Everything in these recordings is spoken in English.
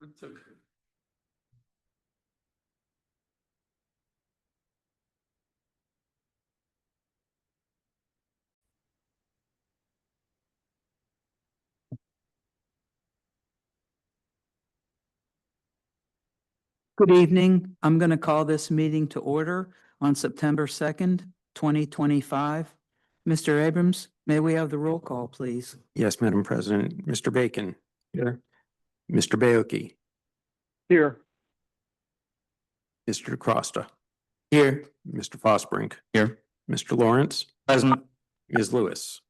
It's okay. Good evening. I'm going to call this meeting to order on September 2nd, 2025. Mr. Abrams, may we have the roll call, please? Yes, Madam President. Mr. Bacon. Here. Mr. Baoki. Here. Mr. DeCosta. Here. Mr. Fosbrink. Here. Mr. Lawrence. Present. Ms. Lewis.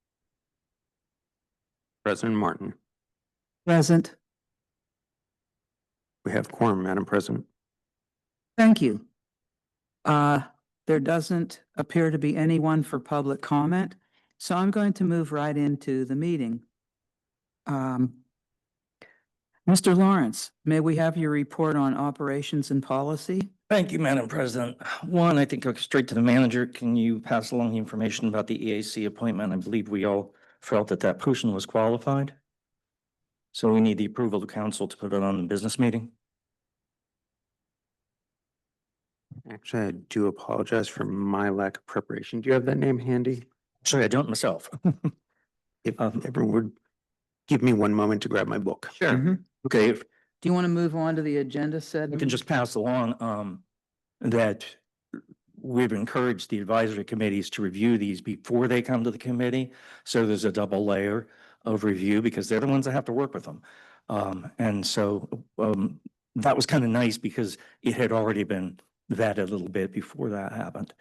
President Martin. Present. We have quorum, Madam President. Thank you. There doesn't appear to be anyone for public comment, so I'm going to move right into the meeting. Mr. Lawrence, may we have your report on operations and policy? Thank you, Madam President. One, I think I'll go straight to the manager. Can you pass along the information about the EAC appointment? I believe we all felt that that person was qualified. So we need the approval of the council to put it on the business meeting. Actually, I do apologize for my lack of preparation. Do you have that name handy? Sorry, I don't myself. If everyone would give me one moment to grab my book. Sure. Okay, if Do you want to move on to the agenda we setting? can just pass along that we've encouraged the advisory committees to review these before they come to the committee. So there's a double layer of review because they're the ones that have to work with them. And so that was kind of nice because it had already been vetted a little bit before that happened.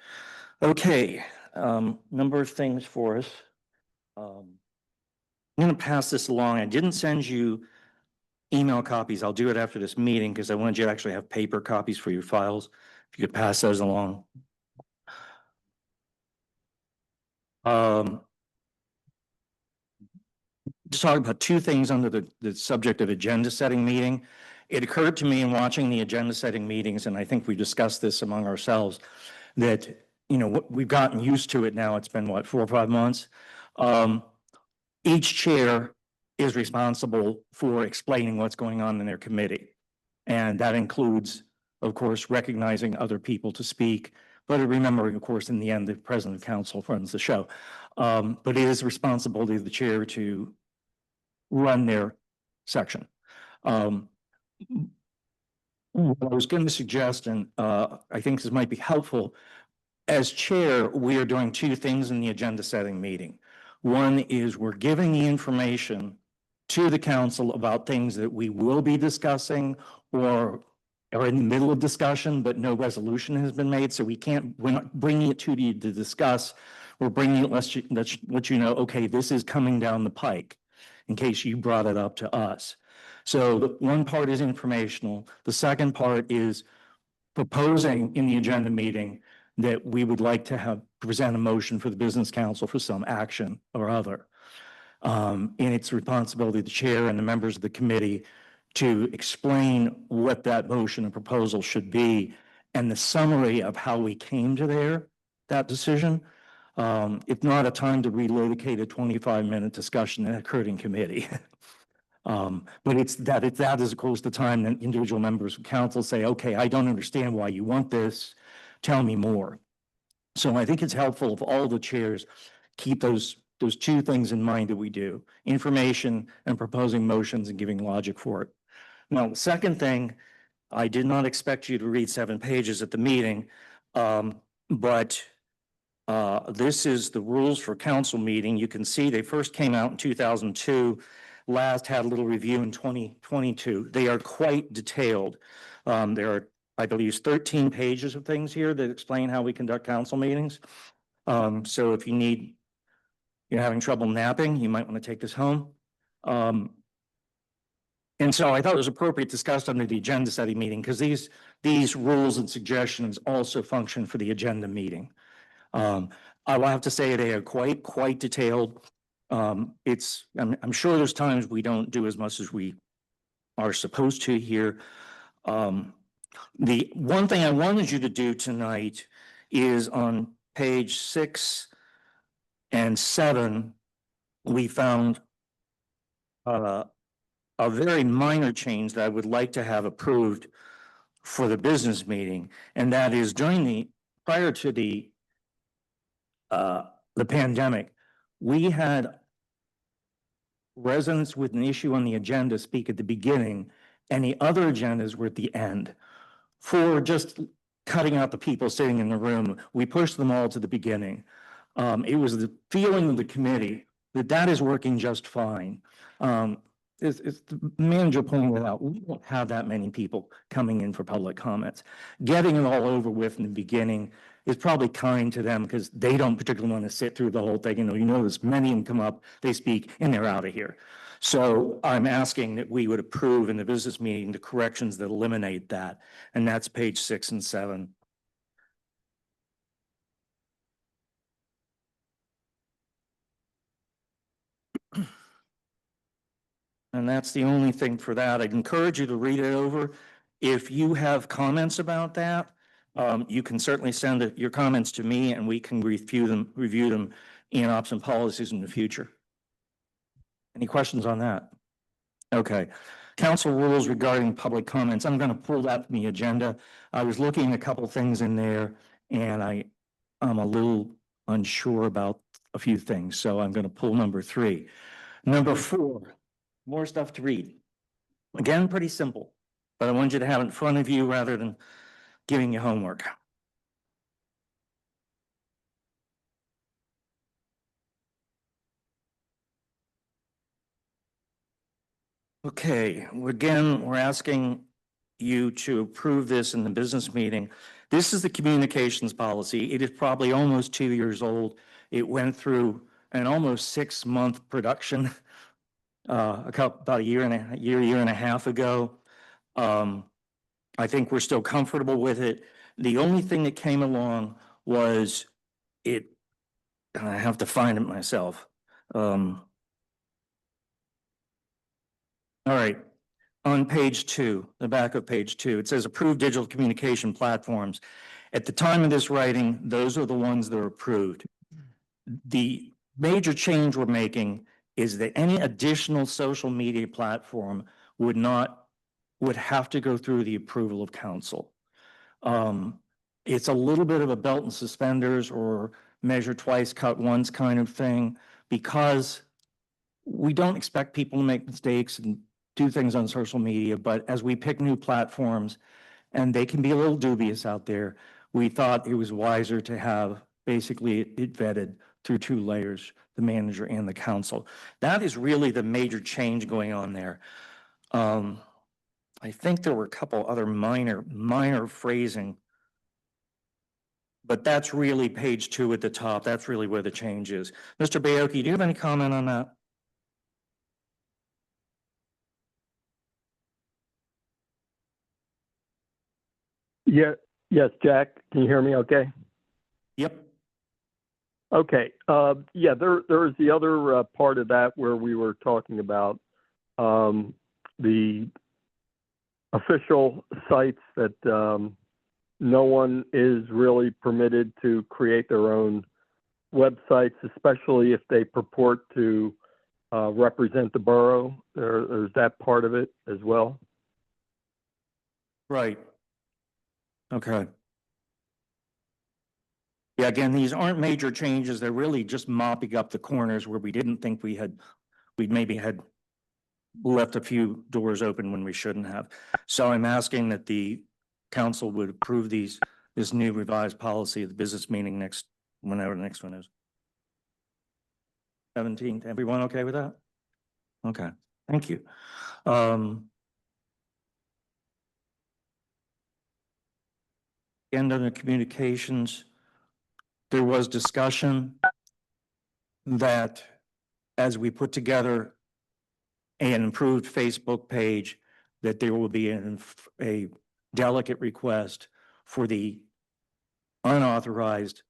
Okay, number of things for us. I'm going to pass this along. I didn't send you email copies. I'll do it after this meeting because I wanted you to actually have paper copies for your files. If you could pass those along. To talk about two things under the subject of agenda setting meeting. It occurred to me in watching the agenda setting meetings, and I think we discussed this among ourselves, that, you know, we've gotten used to it now. It's been what, 4 or 5 months. Each chair is responsible for explaining what's going on in their committee. And that includes, of course, recognizing other people to speak, but remembering, of course, in the end, the president of council runs the show. But it is responsibility of the chair to run their section. What I was going to suggest, and I think this might be helpful, as chair, we are doing two things in the agenda setting meeting. One is we're giving the information to the council about things that we will be discussing or are in the middle of discussion, but no resolution has been made. So we're not bringing it to you to discuss. We're bringing it, let you know, okay, this is coming down the pike in case you brought it up to us. So the one part is informational. The second part is proposing in the agenda meeting that we would like to present a motion for the business council for some action or other. And it's responsibility of the chair and the members of the committee to explain what that motion and proposal should be and the summary of how we came to that decision. It's not a time to relocate a 25-minute discussion that occurred in committee. But it's that is, of course, the time that individual members of council say, okay, I don't understand why you want this. Tell me more. So I think it's helpful if all the chairs keep those two things in mind that we do: information and proposing motions and giving logic for it. Now, the second thing, I did not expect you to read 7 pages at the meeting, but this is the rules for council meeting. You can see they first came out in 2002. Last had a little review in 2022. They are quite detailed. There are, I believe, 13 pages of things here that explain how we conduct council meetings. So if you're having trouble napping, you might want to take this home. And so I thought it was appropriate discussed under the agenda setting meeting because these rules and suggestions also function for the agenda meeting. I will have to say they are quite detailed. I'm sure there's times we don't do as much as we are supposed to here. The one thing I wanted you to do tonight is on page 6 and 7, we found a very minor change that I would like to have approved for the business meeting, and that is prior to the pandemic, we had residents with an issue on the agenda speak at the beginning, and the other agendas were at the end. For just cutting out the people sitting in the room, we pushed them all to the beginning. It was the feeling of the committee that that is working just fine. As the manager pointed out, we don't have that many people coming in for public comments. Getting it all over with in the beginning is probably kind to them because they don't particularly want to sit through the whole thing. You know, there's many of them come up, they speak, and they're out of here. So I'm asking that we would approve in the business meeting the corrections that eliminate that, and that's page 6 and 7. And that's the only thing for that. I'd encourage you to read it over. If you have comments about that, you can certainly send your comments to me and we can review them in ops and policies in the future. Any questions on that? Okay. Council rules regarding public comments. I'm going to pull that from the agenda. I was looking at a couple things in there and I'm a little unsure about a few things. So I'm going to pull number 3. Number 4. More stuff to read. Again, pretty simple, but I want you to have it in front of you rather than giving you homework. Okay, again, we're asking you to approve this in the business meeting. This is the communications policy. It is probably almost 2 years old. It went through an almost 6-month production about a year and a half ago. I think we're still comfortable with it. The only thing that came along was I have to find it myself. All right, on page 2, the back of page 2, it says approved digital communication platforms. At the time of this writing, those are the ones that are approved. The major change we're making is that any additional social media platform would have to go through the approval of council. It's a little bit of a belt and suspenders or measure twice, cut once kind of thing, because we don't expect people to make mistakes and do things on social media, but as we pick new platforms, and they can be a little dubious out there, we thought it was wiser to have basically it vetted through 2 layers, the manager and the council. That is really the major change going on there. I think there were a couple other minor phrasing, but that's really page 2 at the top. That's really where the change is. Mr. Baoki, do you have any comment on that? Yeah, yes, Jack, can you hear me okay? Yep. Okay, yeah, there's the other part of that where we were talking about the official sites that no one is really permitted to create their own websites, especially if they purport to represent the borough. There's that part of it as well. Right. Okay. Yeah, again, these aren't major changes. They're really just mopping up the corners where we didn't think we maybe had left a few doors open when we shouldn't have. So I'm asking that the council would approve this new revised policy at the business meeting whenever the next one is. 17th, everyone okay with that? Okay, thank you. End of the communications, there was discussion that as we put together an improved Facebook page, that there will be a delicate request for the unauthorized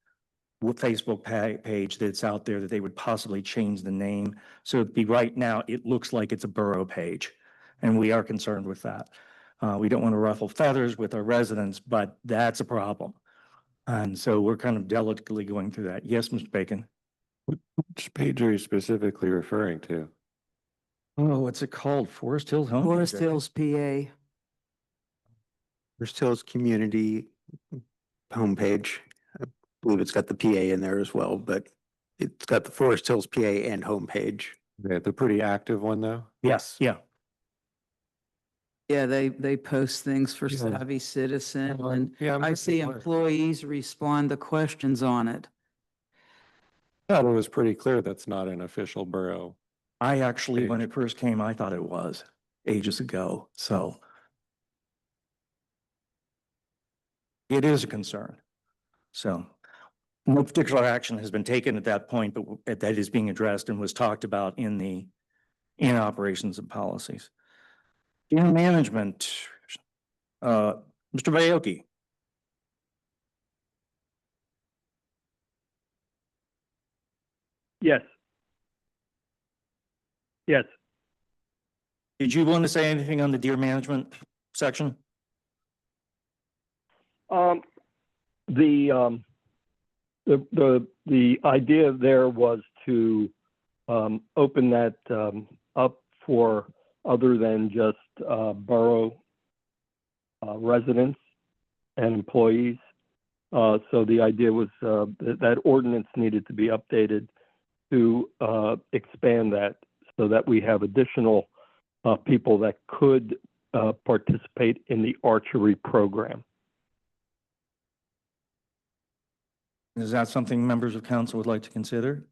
Facebook page that's out there, that they would possibly change the name. So right now, it looks like it's a borough page, and we are concerned with that. We don't want to ruffle feathers with our residents, but that's a problem. And so we're kind of delicately going through that. Yes, Mr. Bacon? Which page are you specifically referring to? Oh, what's it called? Forest Hills Home? Forest Hills, PA. Forest Hills Community homepage. I believe it's got the PA in there as well, but it's got the Forest Hills PA and homepage. The pretty active one though. Yes, yeah. Yeah, they post things for Yeah. Savvy Citizen, and Yeah, I'm I pretty see aware. employees respond to questions on it. Thought it was pretty clear that's not an official borough. I actually, when Page. it first came, I thought it was ages ago, so. It is a concern. So no particular action has been taken at that point, but that is being addressed and was talked about in operations and policies. In management, Mr. Bayoki. Yes. Yes. Did you want to say anything on the deer management section? The idea there was to open that up for other than just borough residents and employees. So the idea was that ordinance needed to be updated to expand that so that we have additional people that could participate in the archery program. Is that something members of council would like to consider?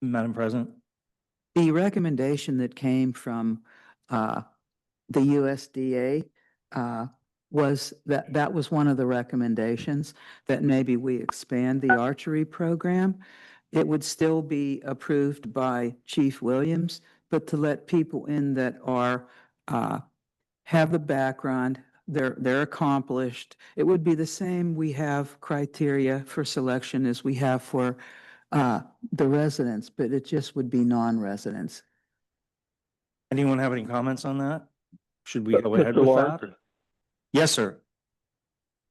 Madam President? The recommendation that came from the USDA was that was one of the recommendations, that maybe we expand the archery program. It would still be approved by Chief Williams, but to let people in that are have the background, they're accomplished. It would be the same. We have criteria for selection as we have for the residents, but it just would be non-residents. Anyone have any comments on that? Should we go ahead Mr. with Lawrence? that? Yes, sir.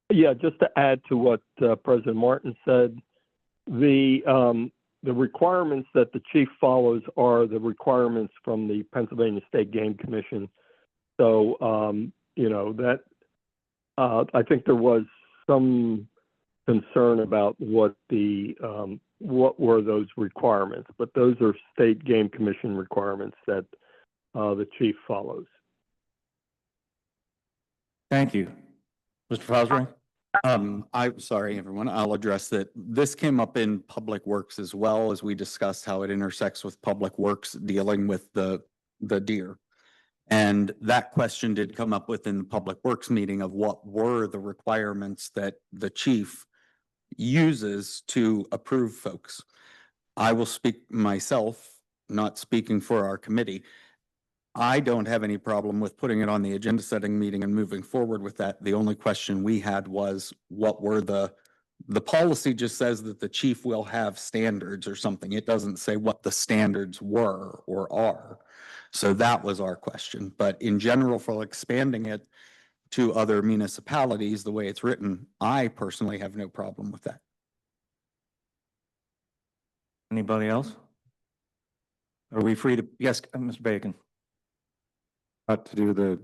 Yeah, just to add to what President Martin said, the requirements that the chief follows are the requirements from the Pennsylvania State Game Commission. So, you know, that I think there was some concern about what were those requirements, but those are State Game Commission requirements that the chief follows. Thank you. Mr. Fosbury? I'm sorry, everyone. I'll address that. This came up in Public Works as well, as we discussed how it intersects with Public Works dealing with the deer. And that question did come up within the Public Works meeting of what were the requirements that the chief uses to approve folks. I will speak myself, not speaking for our committee. I don't have any problem with putting it on the agenda setting meeting and moving forward with that. The only question we had was what were the policy just says that the chief will have standards or something. It doesn't say what the standards were or are. So that was our question. But in general, for expanding it to other municipalities, the way it's written, I personally have no problem with that. Anybody else? Are we free to, yes, Mr. Bacon? Not to do the,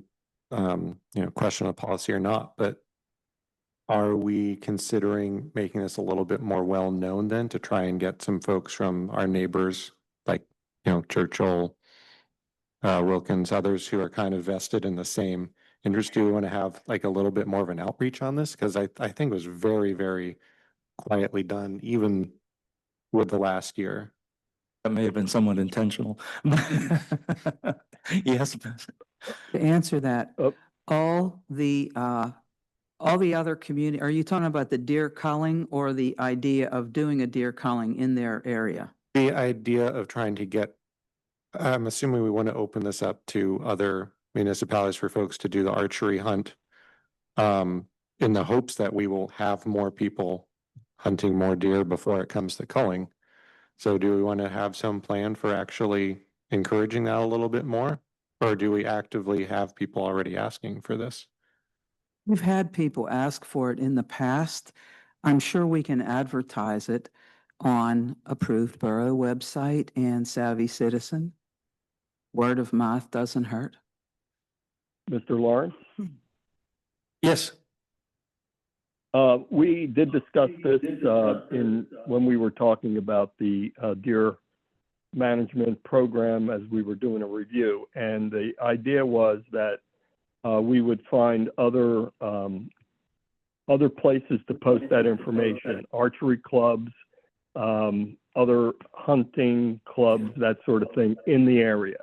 question of policy or not, but are we considering making this a little bit more well-known then to try and get some folks from our neighbors, like, Churchill, Wilkins, others who are kind of vested in the same interest? Do we want to have like a little bit more of an outreach on this? Because I think it was very, very quietly done, even with the last year. That may have been somewhat intentional. Yes. To answer that, Oh. all the other community, are you talking about the deer culling or the idea of doing a deer culling in their area? The idea of trying to get, I'm assuming we want to open this up to other municipalities for folks to do the archery hunt, in the hopes that we will have more people hunting more deer before it comes to culling. So do we want to have some plan for actually encouraging that a little bit more? Or do we actively have people already asking for this? We've had people ask for it in the past. I'm sure we can advertise it. on approved borough website and Savvy Citizen. Word of mouth doesn't hurt. Mr. Lawrence? Yes. We did discuss this when we were talking about the deer management program as we were doing a review. And the idea was that we would find other places to post that information, archery clubs, other hunting clubs, that sort of thing in the area.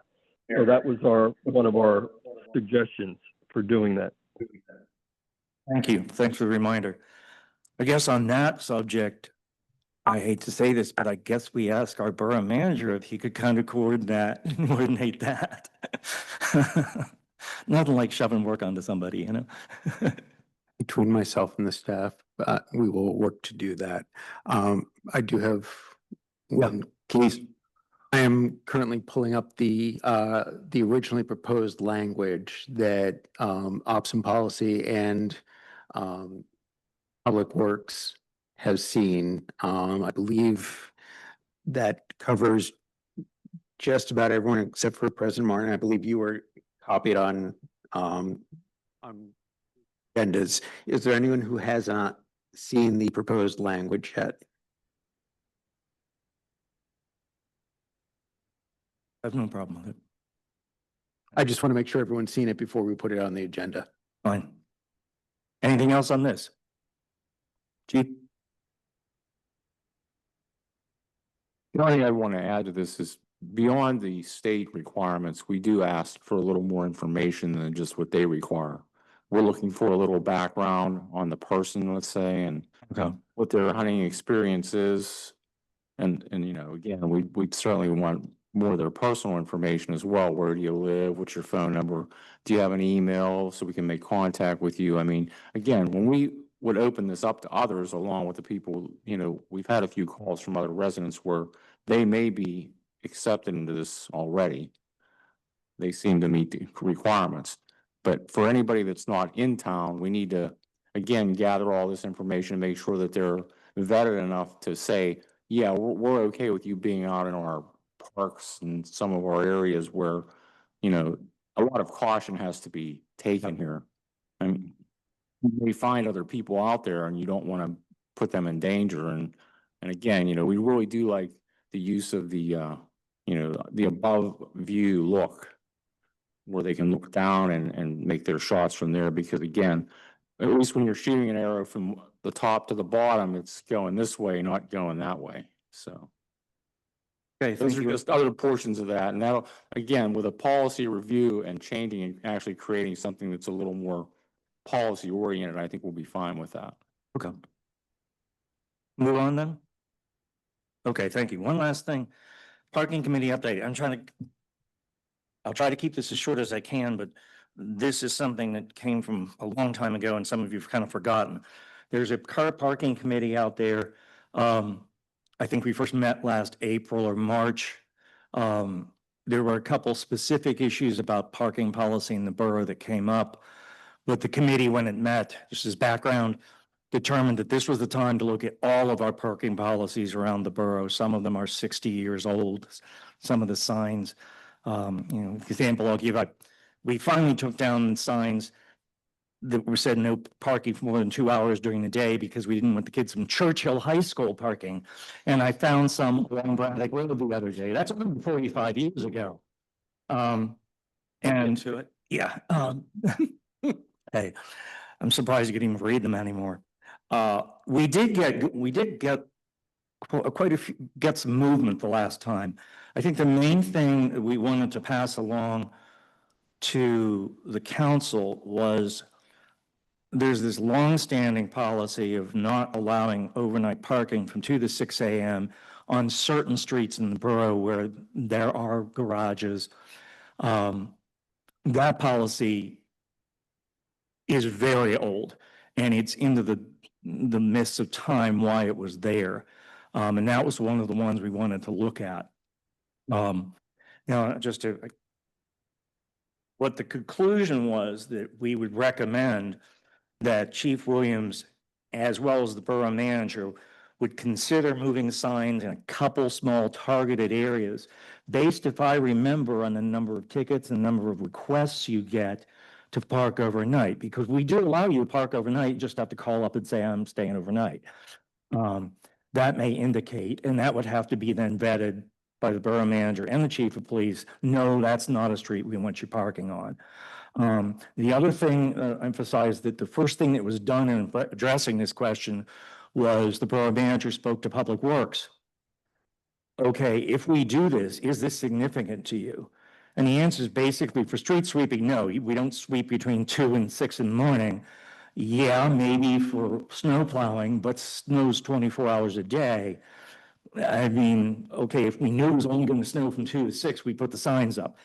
So that was one of our suggestions for doing that. Thank you. Thanks for the reminder. I guess on that subject, I hate to say this, but I guess we ask our borough manager if he could kind of coordinate that. Nothing like shoving work onto somebody, you know? Between myself and the staff, we will work to do that. I do have one. Please. I am currently pulling up the originally proposed language that Ops and Policy and Public Works has seen. I believe that covers just about everyone except for President Martin. I believe you were copied on agendas. Is there anyone who has not seen the proposed language yet? I have no problem with it. I just want to make sure everyone's seen it before we put it on the agenda. Fine. Anything else on this? Chief? The only thing I want to add to this is beyond the state requirements, we do ask for a little more information than just what they require. We're looking for a little background on the person, let's say, and what their hunting experience is. And you know, again, we certainly want more of their personal information as well. Where do you live? What's your phone number? Do you have an email so we can make contact with you? I mean, again, when we would open this up to others along with the people, you know, we've had a few calls from other residents where they may be accepted into this already. They seem to meet the requirements. But for anybody that's not in town, we need to, again, gather all this information and make sure that they're vetted enough to say, yeah, we're okay with you being out in our parks and some of our areas where, you know, a lot of caution has to be taken here. I mean, you may find other people out there and you don't want to put them in danger. And again, you know, we really do like the use of the, you know, the above view look where they can look down and make their shots from there. Because again, at least when you're shooting an arrow from the top to the bottom, it's going this way, not going that way. So. Okay, Those thank are you. just other portions of that. And that'll, again, with a policy review and changing and actually creating something that's a little more policy oriented, I think we'll be fine with that. Okay. Move on then? Okay, thank you. One last thing. Parking committee update. I'll try to keep this as short as I can, but this is something that came from a long time ago and some of you've kind of forgotten. There's a car parking committee out there. I think we first met last April or March. There were a couple specific issues about parking policy in the borough that came up. But the committee, when it met, just as background, determined that this was the time to look at all of our parking policies around the borough. Some of them are 60 years old. Some of the signs, example I'll give, we finally took down signs that were said no parking for more than 2 hours during the day because we didn't want the kids from Churchill High School parking. And I found some along Braddock Road the other day. That's only 45 years ago. And to it. Yeah. Hey, I'm surprised you could even read them anymore. We did get quite a few, get some movement the last time. I think the main thing that we wanted to pass along to the council was there's this long-standing policy of not allowing overnight parking from 2 to 6 a.m. on certain streets in the borough where there are garages. That policy is very old, and it's into the midst of time why it was there. And that was one of the ones we wanted to look at. Now, what the conclusion was that we would recommend that Chief Williams, as well as the borough manager, would consider moving signs in a couple small targeted areas based, if I remember, on the number of tickets and number of requests you get to park overnight, because we do allow you to park overnight. You just have to call up and say, I'm staying overnight. That may indicate, and that would have to be then vetted by the borough manager and the chief of police. No, that's not a street we want you parking on. The other thing, emphasized that the first thing that was done in addressing this question was the borough manager spoke to Public Works. Okay, if we do this, is this significant to you? And the answer is basically for street sweeping, no, we don't sweep between 2 and 6 in the morning. Yeah, maybe for snow plowing, but snow's 24 hours a day. I mean, okay, if we knew it was only going to snow from 2 to 6, we put the signs up.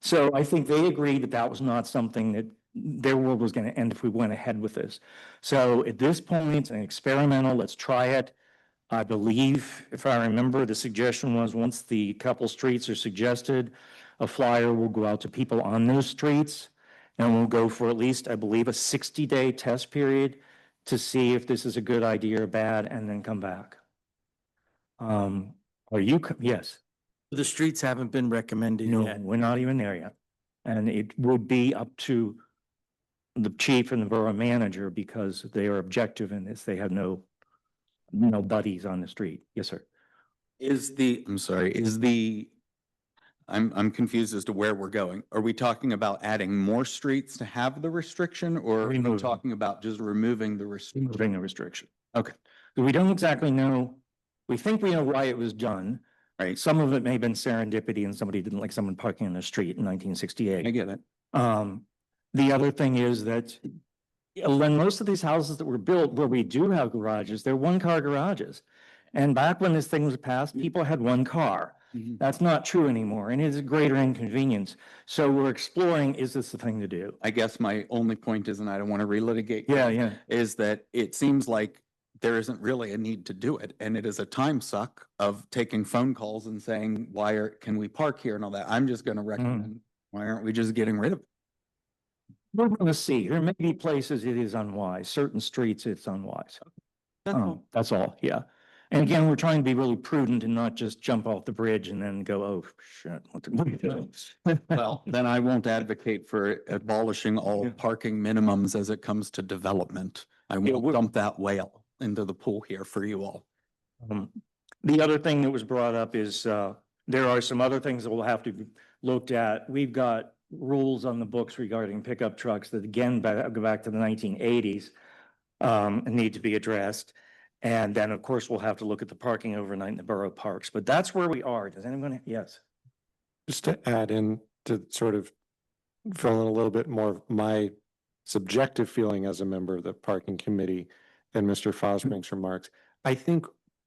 So I think they agreed that that was not something that their world was going to end if we went ahead with this. So at this point, it's an experimental, let's try it. I believe, if I remember, the suggestion was once the couple streets are suggested, a flyer will go out to people on those streets, and we'll go for at least, I believe, a 60-day test period to see if this is a good idea or bad, and then come back. Yes. The streets haven't been recommended No, yet. we're not even there yet. And it would be up to the chief and the borough manager because they are objective in this. They have no buddies on the street. Yes, sir. I'm confused as to where we're going. Are we talking about adding more streets to have the restriction, or are we Removing. talking about just removing the restriction? Removing the restriction. Okay, We don't exactly know. We think we know why it was done. right. Some of it may have been serendipity and somebody didn't like someone parking in the street in 1968. I get it. The other thing is that when most of these houses that were built where we do have garages, they're one-car garages. And back when this thing was passed, people had one car. Mhm. That's not true anymore, and it is a greater inconvenience. So we're exploring, is this the thing to do? I guess my only point is, and I don't want to relitigate. Yeah. Is that it seems like there isn't really a need to do it. And it is a time suck of taking phone calls and saying, can we park here and all that? I'm just going to recommend, why aren't we just getting rid of it? We're going to see. There may be places it is unwise. Certain streets, it's unwise. That's all, yeah. And again, we're trying to be really prudent and not just jump off the bridge and then go, oh, shit, what did we do? Well, then I won't advocate for abolishing all Yeah. parking minimums as it comes to development. I won't dump that whale into the pool here for you all. The other thing that was brought up is there are some other things that will have to be looked at. We've got rules on the books regarding pickup trucks that again go back to the 1980s and need to be addressed. And then, of course, we'll have to look at the parking overnight in the borough parks. But that's where we are. Does anyone? Yes. Just to add in to sort of fill in a little bit more of my subjective feeling as a member of the parking committee and Mr. Fosbrink's remarks, I think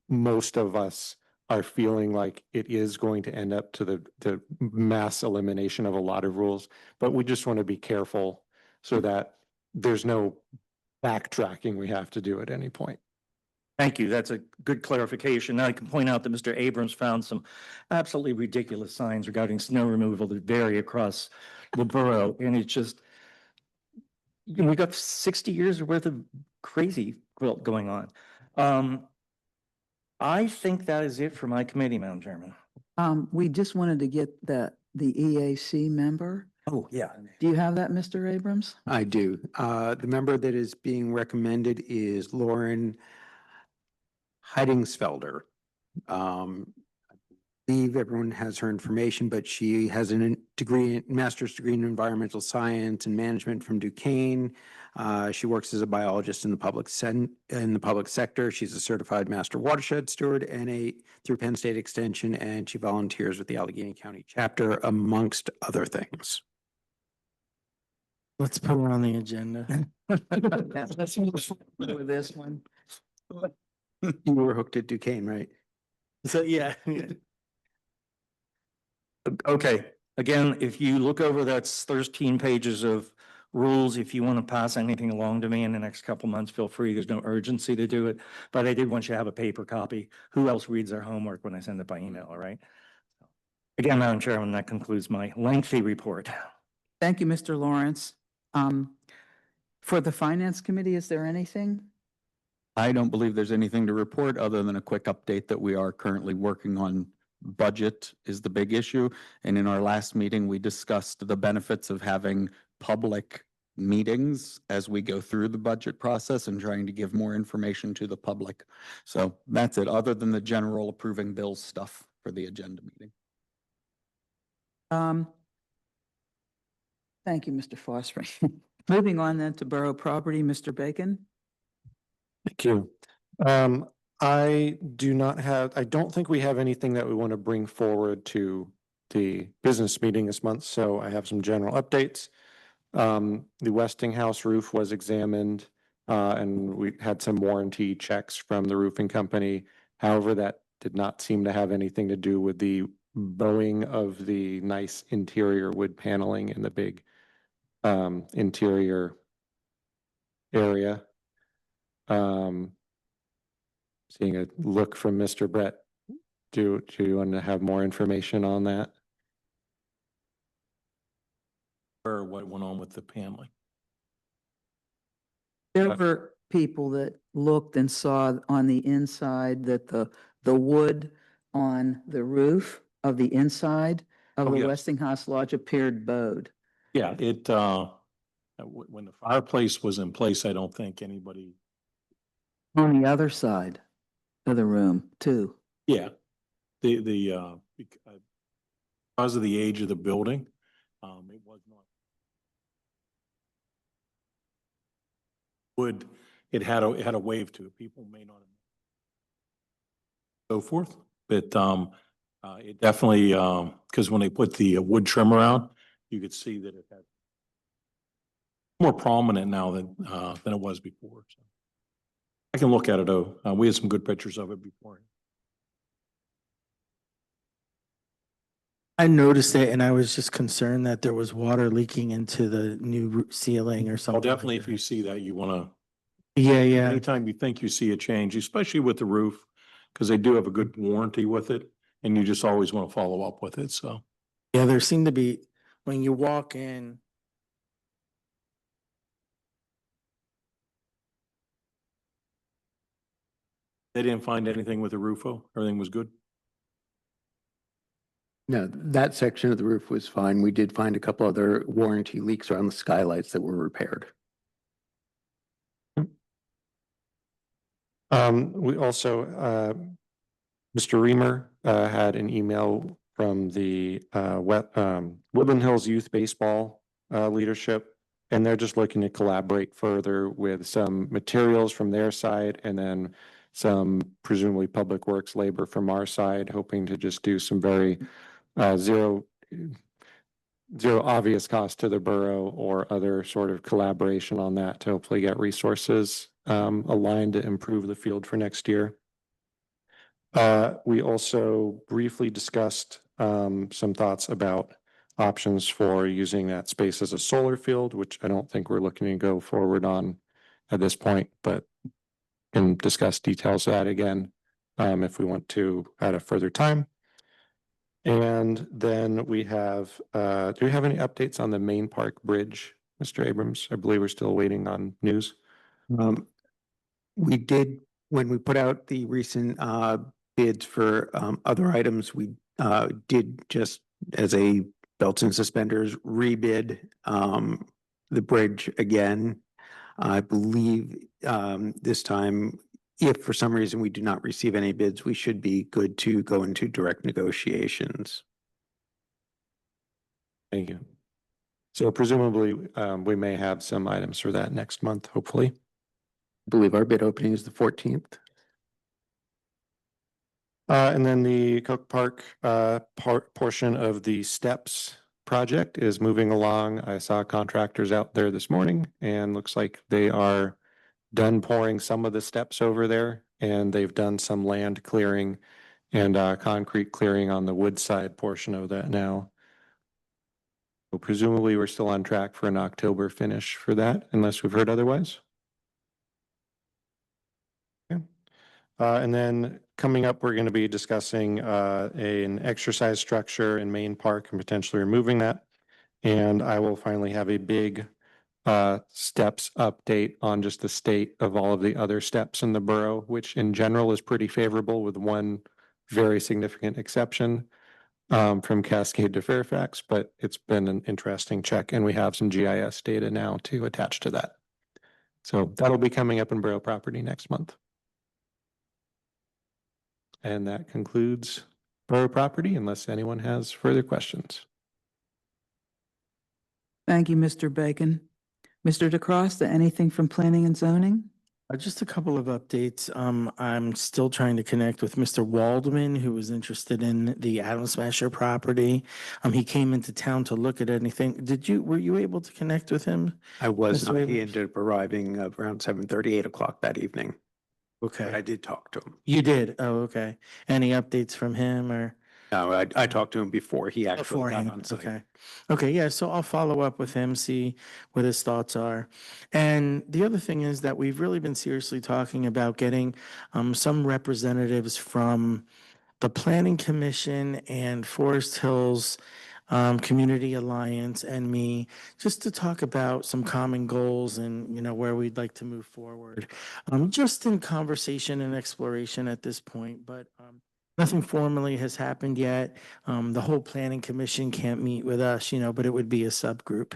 most of us are feeling like it is going to end up to the mass elimination of a lot of rules, but we just want to be careful so that there's no backtracking we have to do at any point. Thank you. That's a good clarification. Now I can point out that Mr. Abrams found some absolutely ridiculous signs regarding snow removal that vary across the borough. And it's just, we've got 60 years worth of crazy quilt going on. I think that is it for my committee, Madam Chairman. We just wanted to get the EAC member. Oh, yeah. Do you have that, Mr. Abrams? I do. The member that is being recommended is Lauren Heidingsfelder. I believe everyone has her information, but she has a master's degree in environmental science and management from Duquesne. She works as a biologist in the public sector. She's a certified master watershed steward and through Penn State Extension, and she volunteers with the Allegheny County chapter, amongst other things. Let's put her on the agenda. Let's move with this one. You were hooked at Duquesne, right? So, yeah. Okay, again, if you look over, that's 13 pages of rules. If you want to pass anything along to me in the next couple months, feel free. There's no urgency to do it, but I did want you to have a paper copy. Who else reads their homework when I send it by email, all right? Again, Madam Chairman, that concludes my lengthy report. Thank you, Mr. Lawrence. For the Finance Committee, is there anything? I don't believe there's anything to report other than a quick update that we are currently working on. Budget is the big issue. And in our last meeting, we discussed the benefits of having public meetings as we go through the budget process and trying to give more information to the public. So that's it, other than the general approving bills stuff for the agenda meeting. Thank you, Mr. Fosbury. Moving on then to Borough Property, Mr. Bacon. Thank you. I don't think we have anything that we want to bring forward to the business meeting this month, so I have some general updates. The Westinghouse roof was examined, and we had some warranty checks from the roofing company. However, that did not seem to have anything to do with the bowing of the nice interior wood paneling in the big interior area. Seeing a look from Mr. Brett. Do you want to have more information on that? Or what went on with the paneling? There were people that looked and saw on the inside that the wood on the roof of the inside of Oh, the yes. Westinghouse Lodge appeared bowed. Yeah, when the fireplace was in place, I don't think anybody, On the other side of the room too. yeah. Because of the age of the building, it was not. It had a wave to it. People may not have. So forth, but, it definitely, because when they put the wood trim around, you could see that it had more prominent now than it was before. So I can look at it though. We had some good pictures of it before. I noticed it and I was just concerned that there was water leaking into the new ceiling or Well, something. definitely like if you see that, you want that. Yeah, to, yeah. anytime you think you see a change, especially with the roof, because they do have a good warranty with it, and you just always want to follow up with it, so. Yeah, there seemed to be, when you walk in, They didn't find anything with the roof, everything was good? No, that section of the roof was fine. We did find a couple other warranty leaks around the skylights that were repaired. We also, Mr. Reamer, had an email from the, Woodland Hills Youth Baseball, leadership. And they're just looking to collaborate further with some materials from their side and then some presumably public works labor from our side, hoping to just do some very, zero obvious cost to the borough or other sort of collaboration on that to hopefully get resources aligned to improve the field for next year. We also briefly discussed some thoughts about options for using that space as a solar field, which I don't think we're looking to go forward on at this point, but can discuss details of that again if we want to at a further time. And then we have, do we have any updates on the Main Park Bridge, Mr. Abrams? I believe we're still waiting on news. We did, when we put out the recent bids for other items, we did just as a belts and suspenders rebid the bridge again. I believe this time, if for some reason we do not receive any bids, we should be good to go into direct negotiations. Thank you. So presumably, we may have some items for that next month, hopefully. I believe our bid opening is the 14th. And then the Coke Park portion of the steps project is moving along. I saw contractors out there this morning and looks like they are done pouring some of the steps over there, and they've done some land clearing and concrete clearing on the wood side portion of that now. So presumably we're still on track for an October finish for that, unless we've heard otherwise. Okay. And then coming up, we're going to be discussing an exercise structure in Main Park and potentially removing that. And I will finally have a big steps update on just the state of all of the other steps in the borough, which in general is pretty favorable with one very significant exception from Cascade to Fairfax, but it's been an interesting check and we have some GIS data now to attach to that. So that'll be coming up in borough property next month. And that concludes borough property unless anyone has further questions. Thank you, Mr. Bacon. Mr. DeCrosta, anything from planning and zoning? Just a couple of updates. I'm still trying to connect with Mr. Waldman, who was interested in the Atom Smasher property. He came into town to look at anything. Were you able to connect with him? I was Mr. not. He Abrams? ended up arriving around 7:30, 8 o'clock that evening. But I Okay. did talk to him. You did? Oh, okay. Any updates from him or? No, I talked to him before he actually got Beforehand, on site. okay. Okay, yeah, so I'll follow up with him, see what his thoughts are. And the other thing is that we've really been seriously talking about getting some representatives from the Planning Commission and Forest Hills Community Alliance and me, just to talk about some common goals and, where we'd like to move forward. Just in conversation and exploration at this point, but nothing formally has happened yet. The whole Planning Commission can't meet with us, but it would be a subgroup.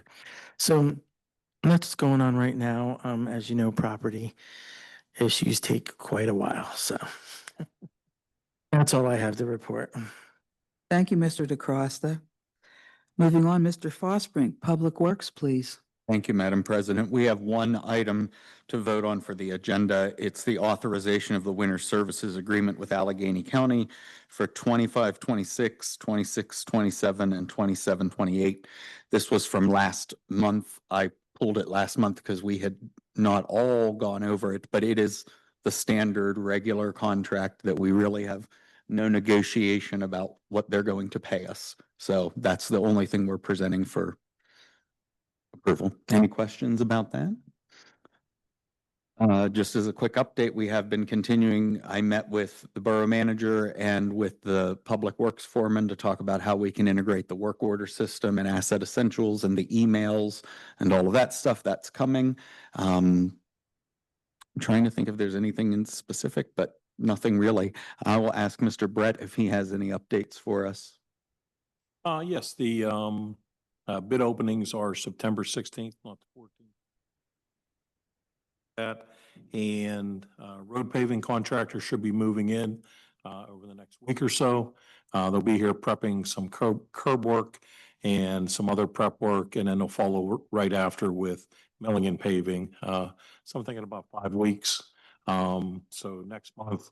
So that's what's going on right now. As you know, property issues take quite a while, so that's all I have to report. Thank you, Mr. DeCrosta. Moving on, Mr. Fosbrink, Public Works, please. Thank you, Madam President. We have one item to vote on for the agenda. It's the authorization of the winter services agreement with Allegheny County for 25, 26, 26, 27, and 27, 28. This was from last month. I pulled it last month because we had not all gone over it, but it is the standard regular contract that we really have no negotiation about what they're going to pay us. So that's the only thing we're presenting for approval. Any questions about that? Just as a quick update, we have been continuing. I met with the borough manager and with the public works foreman to talk about how we can integrate the work order system and asset essentials and the emails and all of that stuff that's coming. I'm trying to think if there's anything in specific, but nothing really. I will ask Mr. Brett if he has any updates for us. Yes, the bid openings are September 16th, not the 14th. That and road paving contractor should be moving in over the next week or so. They'll be here prepping some curb work and some other prep work, and then they'll follow right after with milling and paving. So I'm thinking about 5 weeks. So next month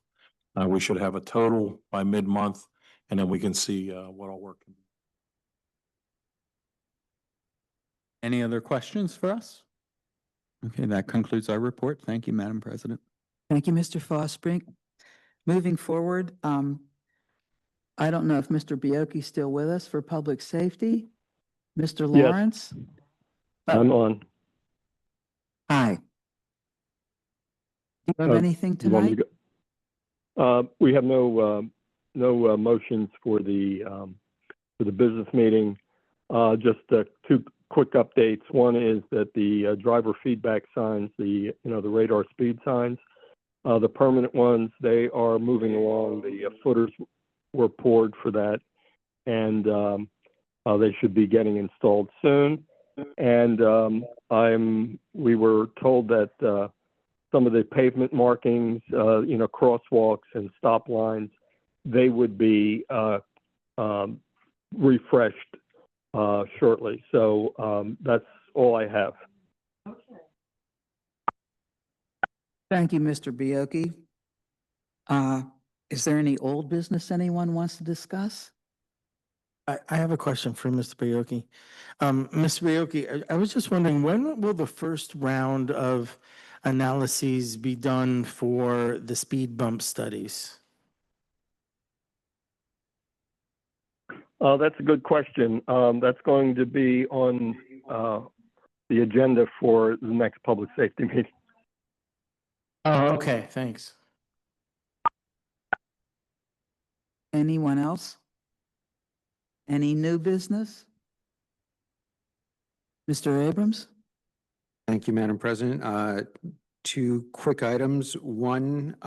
we should have a total by mid-month, and then we can see what all work can be. Any other questions for us? Okay, that concludes our report. Thank you, Madam President. Thank you, Mr. Fosbrink. Moving forward, I don't know if Mr. Bioki's still with us for public safety. Mr. Yes. Lawrence? I'm on. Hi. Do you have anything You want me tonight? to go? We have no motions for the business meeting. Just two quick updates. One is that the driver feedback signs, the radar speed signs, the permanent ones, they are moving along. The footers were poured for that, and they should be getting installed soon. And we were told that some of the pavement markings, crosswalks and stop lines, they would be refreshed shortly. So that's all I have. Thank you, Mr. Bioki. Is there any old business anyone wants to discuss? I have a question for Mr. Bioki. Mr. Bioki, I was just wondering, when will the first round of analyses be done for the speed bump studies? That's a good question. That's going to be on the agenda for the next public safety meeting. Oh, okay, thanks. Anyone else? Any new business? Mr. Abrams? Thank you, Madam President. Two quick items. One,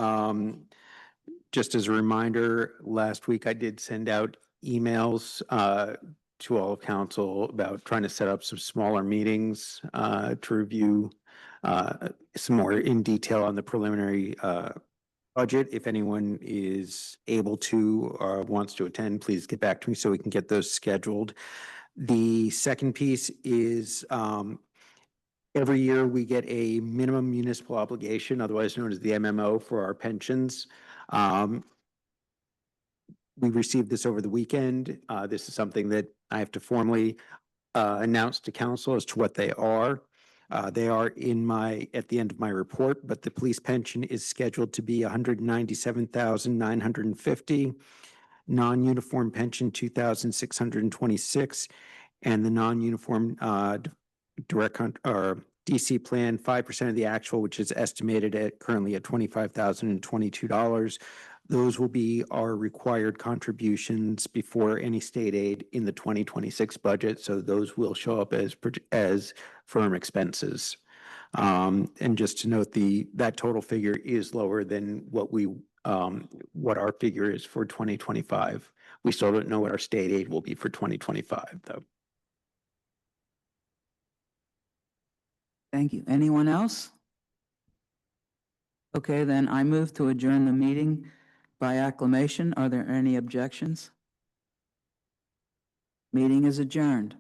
just as a reminder, last week I did send out emails to all of council about trying to set up some smaller meetings to review some more in detail on the preliminary budget. If anyone is able to or wants to attend, please get back to me so we can get those scheduled. The second piece is every year we get a minimum municipal obligation, otherwise known as the MMO, for our pensions. We received this over the weekend. This is something that I have to formally announce to council as to what they are. They are at the end of my report, but the police pension is scheduled to be 197,950, non-uniform pension 2,626, and the non-uniform or DC plan 5% of the actual, which is estimated at currently at $25,022. Those will be our required contributions before any state aid in the 2026 budget. So those will show up as firm expenses. And just to note, that total figure is lower than what our figure is for 2025. We still don't know what our state aid will be for 2025, though. Thank you. Anyone else? Okay, then I move to adjourn the meeting by acclamation. Are there any objections? Meeting is adjourned.